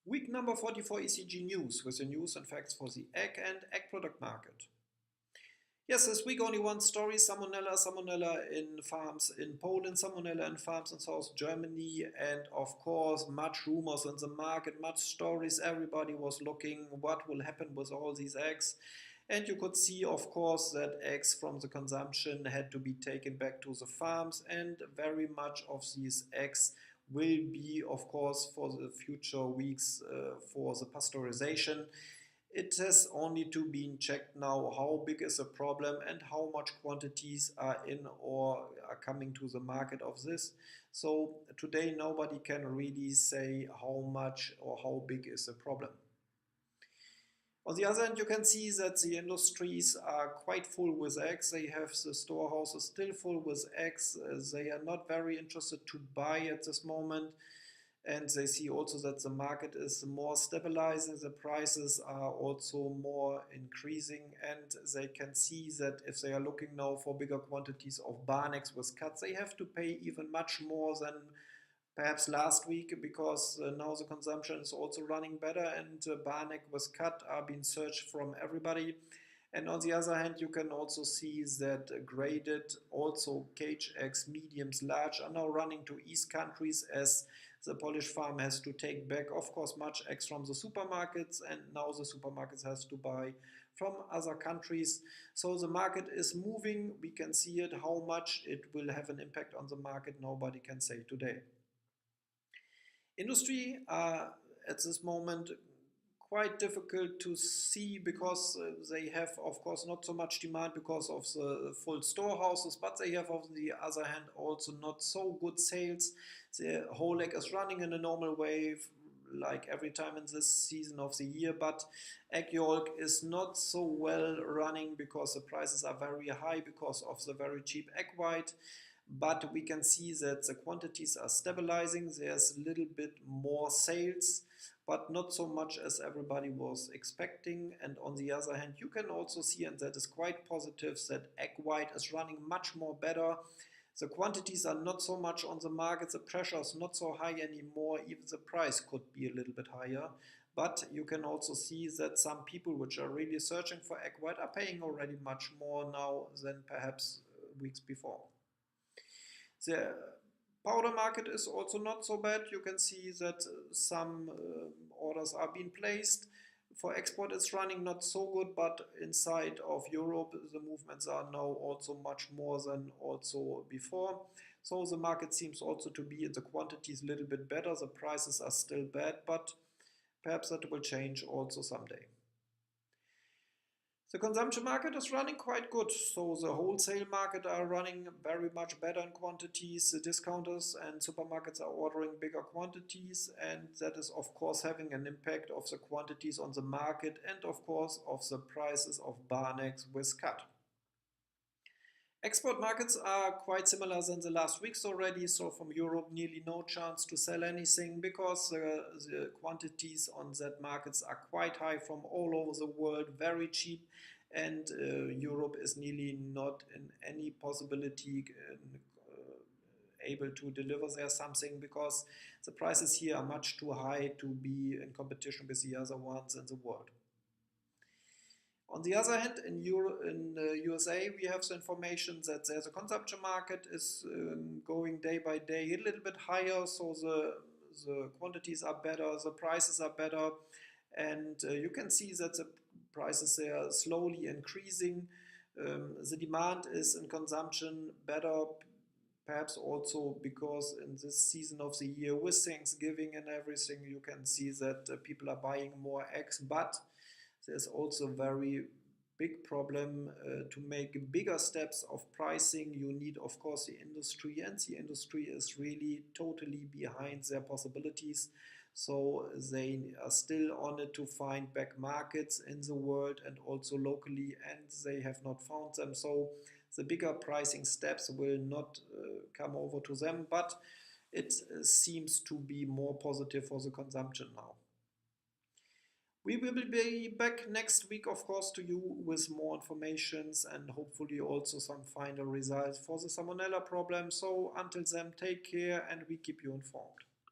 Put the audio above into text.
Week number 44 ECG News with the news and facts for the egg and egg product market. Yes, this week only one story, salmonella in farms in Poland, salmonella in farms in South Germany, and of course much rumors in the market, much stories. Everybody was looking what will happen with all these eggs. And you could see, of course, that eggs from the consumption had to be taken back to the farms, and very much of these eggs will be, of course, for the future weeks for the pasteurization. It has only to be checked now how big is the problem and how much quantities are in or are coming to the market of this. So today nobody can really say how much or how big is the problem. On the other hand, you can see that the industries are quite full with eggs. They have the storehouses still full with eggs. They are not very interested to buy at this moment. And they see also that the market is more stabilizing. The prices are also more increasing. And they can see that if they are looking now for bigger quantities of barn eggs with cuts, they have to pay even much more than perhaps last week, because now the consumption is also running better, and barn egg with cut are being searched from everybody. And on the other hand, you can also see that graded, also cage eggs, mediums, large, are now running to East countries, as the Polish farm has to take back, of course, much eggs from the supermarkets, and now the supermarkets has to buy from other countries. So the market is moving. We can see it. How much it will have an impact on the market, nobody can say today. Industry are at this moment quite difficult to see, because they have, of course, not so much demand because of the full storehouses, but they have, on the other hand, also not so good sales. The whole egg is running in a normal way, like every time in this season of the year, but egg yolk is not so well running because the prices are very high because of the very cheap egg white. But we can see that the quantities are stabilizing. There's a little bit more sales, but not so much as everybody was expecting. And on the other hand, you can also see, and that is quite positive, that egg white is running much more better. The quantities are not so much on the market. The pressure is not so high anymore. Even the price could be a little bit higher. But you can also see that some people which are really searching for egg white are paying already much more now than perhaps weeks before. The powder market is also not so bad. You can see that some orders are being placed. For export it's running not so good, but inside of Europe the movements are now also much more than also before. So the market seems also to be in the quantities a little bit better. The prices are still bad, but perhaps that will change also someday. The consumption market is running quite good, so the wholesale market are running very much better in quantities. The discounters and supermarkets are ordering bigger quantities, and that is of course having an impact of the quantities on the market and of course of the prices of barn eggs with cut. Export markets are quite similar than the last weeks already, so from Europe nearly no chance to sell anything, because the quantities on that markets are quite high from all over the world, very cheap, and Europe is nearly not in any possibility able to deliver there something, because the prices here are much too high to be in competition with the other ones in the world. On the other hand, in USA, we have the information that there's a consumption market is going day by day a little bit higher, so the quantities are better, the prices are better, and you can see that the prices are slowly increasing. The demand is in consumption better, perhaps also because in this season of the year with Thanksgiving and everything, you can see that people are buying more eggs, but there's also a very big problem to make bigger steps of pricing. You need, of course, the industry, and the industry is really totally behind their possibilities. So they are still on it to find back markets in the world and also locally, and they have not found them. So the bigger pricing steps will not come over to them, but it seems to be more positive for the consumption now. We will be back next week, of course, to you with more informations and hopefully also some final results for the salmonella problem. So until then, take care and we keep you informed.